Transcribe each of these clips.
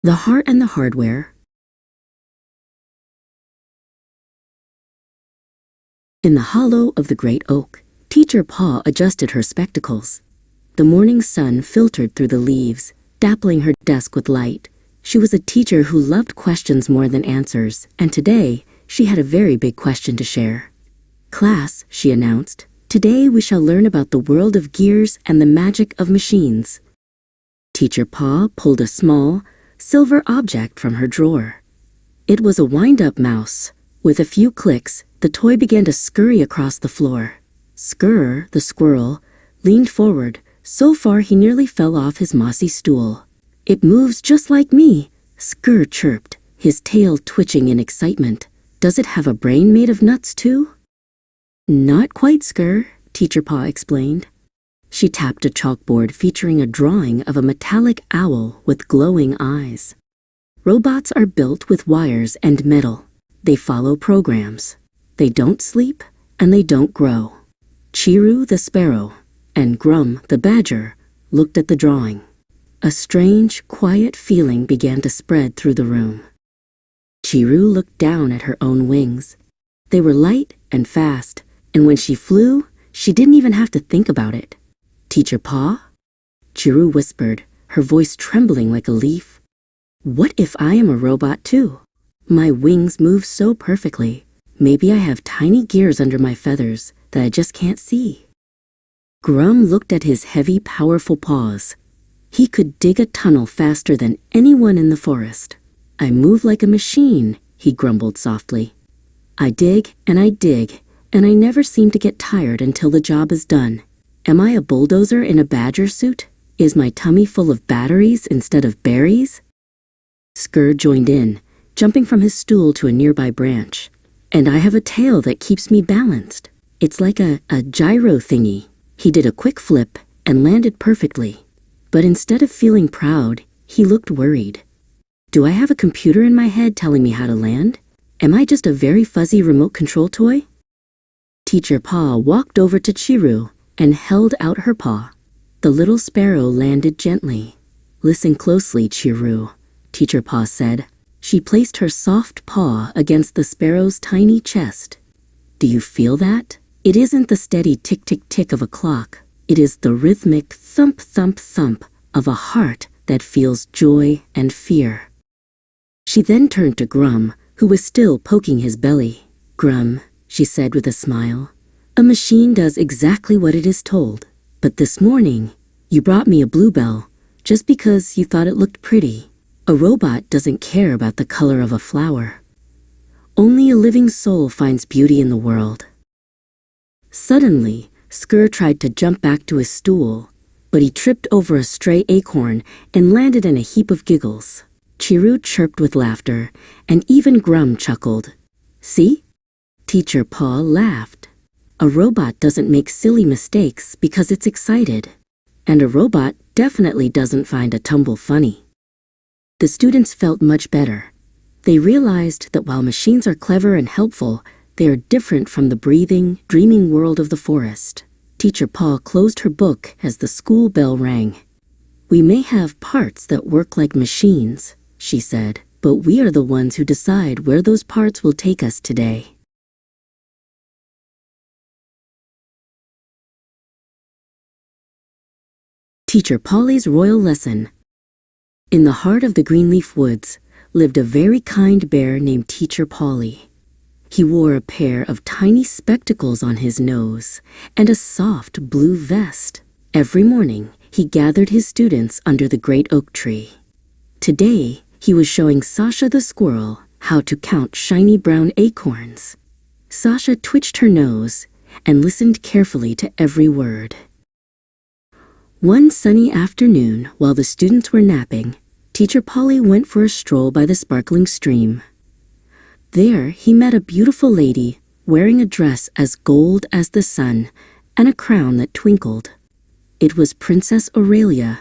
The Heart and the Hardware. In the hollow of the great oak, Teacher Paw adjusted her spectacles. The morning sun filtered through the leaves, dappling her desk with light. She was a teacher who loved questions more than answers, and today she had a very big question to share. "Class," she announced, "today we shall learn about the world of gears and the magic of machines." Teacher Paw pulled a small, silver object from her drawer. It was a wind-up mouse. With a few clicks, the toy began to scurry across the floor. Skr, the squirrel, leaned forward, so far he nearly fell off his mossy stool. "It moves just like me," Skr chirped, his tail twitching in excitement. "Does it have a brain made of nuts too?" "Not quite, Skr," Teacher Paw explained. She tapped a chalkboard featuring a drawing of a metallic owl with glowing eyes. "Robots are built with wires and metal. They follow programs. They don't sleep, and they don't grow." Chiru the sparrow and Grum the badger looked at the drawing. A strange, quiet feeling began to spread through the room. Chiru looked down at her own wings. They were light and fast, and when she flew, she didn't even have to think about it. "Teacher Paw?" Chiru whispered, her voice trembling like a leaf. "What if I am a robot too? My wings move so perfectly. Maybe I have tiny gears under my feathers that I just can't see." Grum looked at his heavy, powerful paws. He could dig a tunnel faster than anyone in the forest. "I move like a machine," he grumbled softly. "I dig, and I never seem to get tired until the job is done. Am I a bulldozer in a badger suit? Is my tummy full of batteries instead of berries?" Skr joined in, jumping from his stool to a nearby branch. "And I have a tail that keeps me balanced. It's like a gyro thingy." He did a quick flip and landed perfectly. But instead of feeling proud, he looked worried. "Do I have a computer in my head telling me how to land? Am I just a very fuzzy remote control toy?" Teacher Paw walked over to Chiru and held out her paw. The little sparrow landed gently. "Listen closely, Chiru," Teacher Paw said. She placed her soft paw against the sparrow's tiny chest. "Do you feel that? It isn't the steady tick-tick-tick of a clock. It is the rhythmic thump-thump-thump of a heart that feels joy and fear." She then turned to Grum, who was still poking his belly. "Grum," she said with a smile, "a machine does exactly what it is told. But this morning, you brought me a bluebell just because you thought it looked pretty. A robot doesn't care about the color of a flower. Only a living soul finds beauty in the world." Suddenly, Skr tried to jump back to his stool, but he tripped over a stray acorn and landed in a heap of giggles. Chiru chirped with laughter, and even Grum chuckled. "See?" Teacher Paw laughed. "A robot doesn't make silly mistakes because it's excited. And a robot definitely doesn't find a tumble funny." The students felt much better. They realized that while machines are clever and helpful, they are different from the breathing, dreaming world of the forest. Teacher Paw closed her book as the school bell rang. "We may have parts that work like machines," she said, "but we are the ones who decide where those parts will take us today." Teacher Polly's Royal Lesson. In the heart of the Greenleaf Woods lived a very kind bear named Teacher Polly. He wore a pair of tiny spectacles on his nose and a soft blue vest. Every morning, he gathered his students under the great oak tree. Today, he was showing Sasha the squirrel how to count shiny brown acorns. Sasha twitched her nose and listened carefully to every word. One sunny afternoon, while the students were napping, Teacher Polly went for a stroll by the sparkling stream. There, he met a beautiful lady wearing a dress as gold as the sun and a crown that twinkled. It was Princess Aurelia.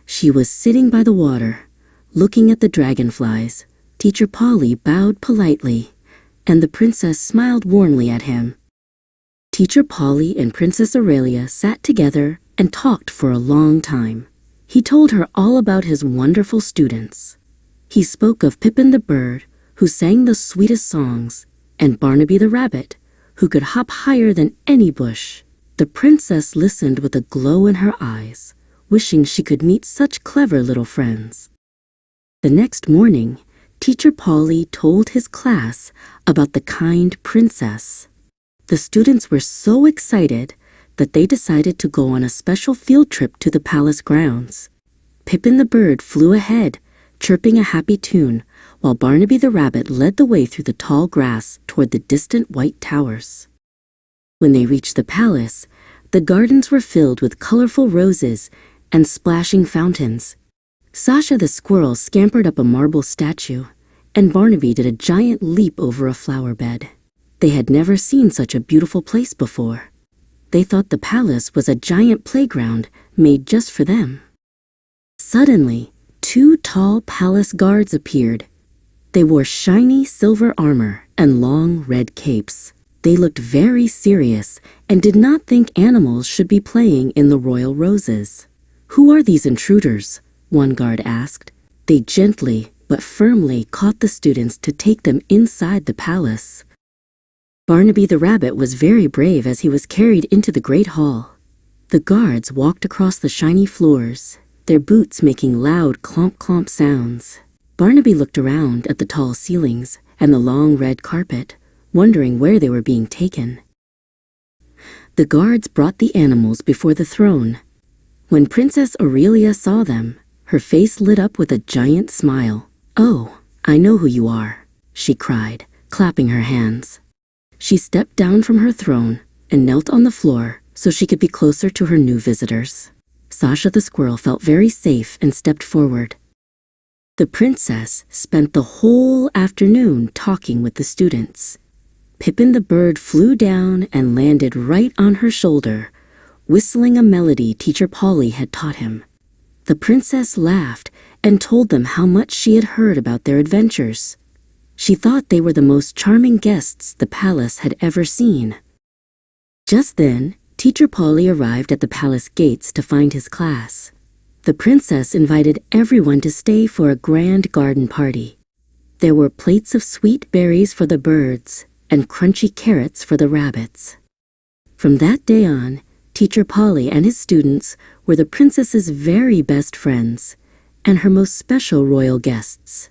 She was sitting by the water, looking at the dragonflies. Teacher Polly bowed politely, and the princess smiled warmly at him. Teacher Polly and Princess Aurelia sat together and talked for a long time. He told her all about his wonderful students. He spoke of Pippin the bird, who sang the sweetest songs, and Barnaby the rabbit, who could hop higher than any bush. The princess listened with a glow in her eyes, wishing she could meet such clever little friends. The next morning, Teacher Polly told his class about the kind princess. The students were so excited that they decided to go on a special field trip to the palace grounds. Pippin the bird flew ahead, chirping a happy tune, while Barnaby the rabbit led the way through the tall grass toward the distant white towers. When they reached the palace, the gardens were filled with colorful roses and splashing fountains. Sasha the squirrel scampered up a marble statue, and Barnaby did a giant leap over a flower bed. They had never seen such a beautiful place before. They thought the palace was a giant playground made just for them. Suddenly, 2 tall palace guards appeared. They wore shiny silver armor and long red capes. They looked very serious and did not think animals should be playing in the royal roses. "Who are these intruders?" one guard asked. They gently but firmly caught the students to take them inside the palace. Barnaby the rabbit was very brave as he was carried into the great hall. The guards walked across the shiny floors, their boots making loud clomp-clomp sounds. Barnaby looked around at the tall ceilings and the long red carpet, wondering where they were being taken. The guards brought the animals before the throne. When Princess Aurelia saw them, her face lit up with a giant smile. "Oh, I know who you are," she cried, clapping her hands. She stepped down from her throne and knelt on the floor so she could be closer to her new visitors. Sasha the squirrel felt very safe and stepped forward. The princess spent the whole afternoon talking with the students. Pippin the bird flew down and landed right on her shoulder, whistling a melody Teacher Polly had taught him. The princess laughed and told them how much she had heard about their adventures. She thought they were the most charming guests the palace had ever seen. Just then, Teacher Polly arrived at the palace gates to find his class. The princess invited everyone to stay for a grand garden party. There were plates of sweet berries for the birds and crunchy carrots for the rabbits. From that day on, Teacher Polly and his students were the princess's very best friends and her most special royal guests.